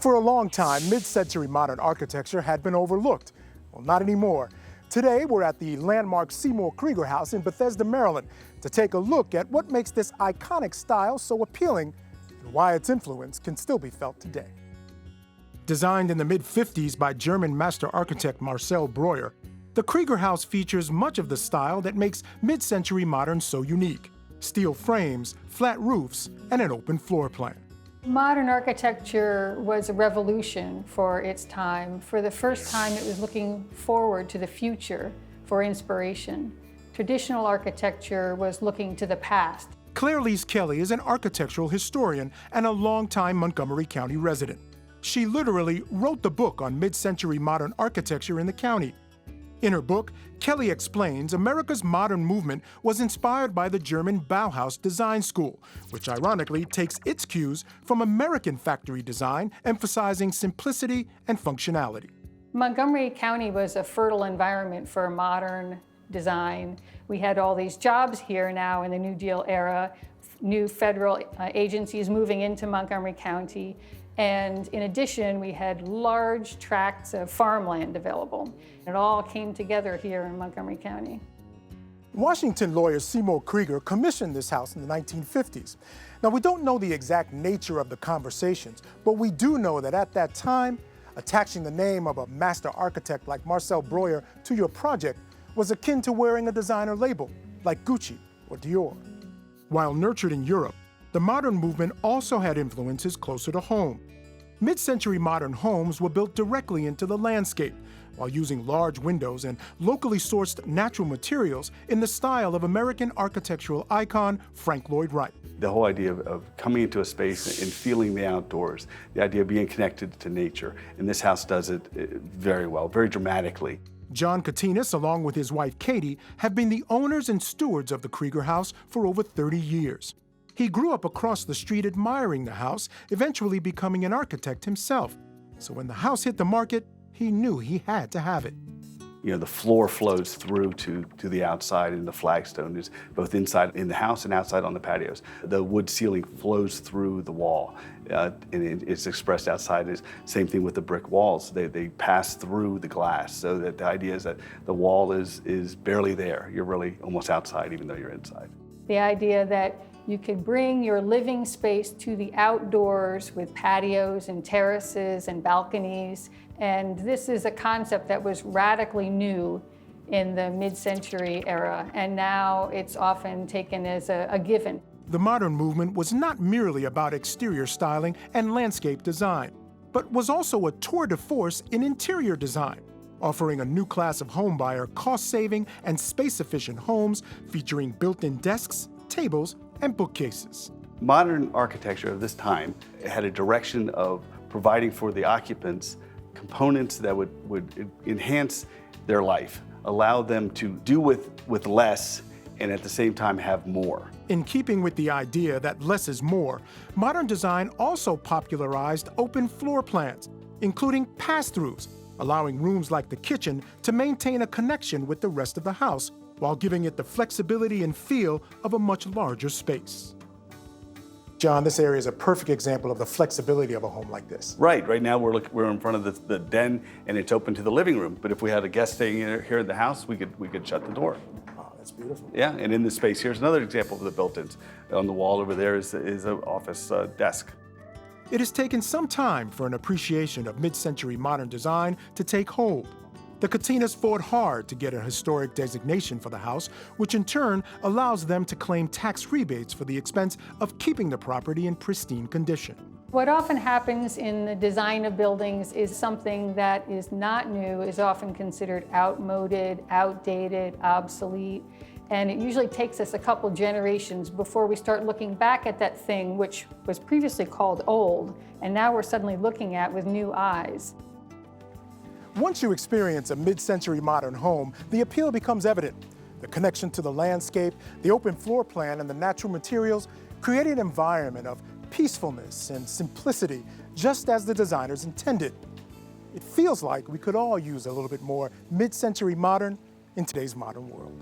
For a long time, mid-century modern architecture had been overlooked. Well, not anymore. Today, we're at the landmark Seymour Krieger House in Bethesda, Maryland, to take a look at what makes this iconic style so appealing and why its influence can still be felt today. Designed in the mid-50s by German master architect Marcel Breuer, the Krieger House features much of the style that makes mid-century modern so unique: steel frames, flat roofs, and an open floor plan. Modern architecture was a revolution for its time. For the first time, it was looking forward to the future for inspiration. Traditional architecture was looking to the past. Claire Lise Kelly is an architectural historian and a longtime Montgomery County resident. She literally wrote the book on mid-century modern architecture in the county. In her book, Kelly explains America's modern movement was inspired by the German Bauhaus design school, which ironically takes its cues from American factory design, emphasizing simplicity and functionality. Montgomery County was a fertile environment for modern design. We had all these jobs here now in the New Deal era, new federal agencies moving into Montgomery County. And in addition, we had large tracts of farmland available. It all came together here in Montgomery County. Washington lawyer Seymour Krieger commissioned this house in the 1950s. Now, we don't know the exact nature of the conversations, but we do know that at that time, attaching the name of a master architect like Marcel Breuer to your project was akin to wearing a designer label, like Gucci or Dior. While nurtured in Europe, the modern movement also had influences closer to home. Mid-century modern homes were built directly into the landscape, while using large windows and locally sourced natural materials in the style of American architectural icon Frank Lloyd Wright. The whole idea of coming into a space and feeling the outdoors, the idea of being connected to nature, and this house does it very well, very dramatically. John Katinas, along with his wife Katie, have been the owners and stewards of the Krieger House for over 30 years. He grew up across the street admiring the house, eventually becoming an architect himself. So when the house hit the market, he knew he had to have it. You know, the floor flows through to the outside, and the flagstone is both inside in the house and outside on the patios. The wood ceiling flows through the wall, and it's expressed outside as same thing with the brick walls. They pass through the glass, so that the idea is that the wall is barely there. You're really almost outside even though you're inside. The idea that you could bring your living space to the outdoors with patios and terraces and balconies. And this is a concept that was radically new in the mid-century era, and now it's often taken as a given. The modern movement was not merely about exterior styling and landscape design, but was also a tour de force in interior design, offering a new class of homebuyer cost-saving and space-efficient homes featuring built-in desks, tables, and bookcases. Modern architecture of this time had a direction of providing for the occupants components that would enhance their life, allow them to do with less, and at the same time have more. In keeping with the idea that less is more, modern design also popularized open floor plans, including pass-throughs, allowing rooms like the kitchen to maintain a connection with the rest of the house, while giving it the flexibility and feel of a much larger space. John, this area is a perfect example of the flexibility of a home like this. Right. Right now we're in front of the den, and it's open to the living room. But if we had a guest staying here in the house, we could shut the door. Oh, that's beautiful. Yeah, and in this space, here's another example of the built-ins. On the wall over there is an office desk. It has taken some time for an appreciation of mid-century modern design to take hold. The Katinas fought hard to get a historic designation for the house, which in turn allows them to claim tax rebates for the expense of keeping the property in pristine condition. What often happens in the design of buildings is something that is not new is often considered outmoded, outdated, obsolete, and it usually takes us a couple generations before we start looking back at that thing which was previously called old, and now we're suddenly looking at with new eyes. Once you experience a mid-century modern home, the appeal becomes evident. The connection to the landscape, the open floor plan, and the natural materials create an environment of peacefulness and simplicity, just as the designers intended. It feels like we could all use a little bit more mid-century modern in today's modern world.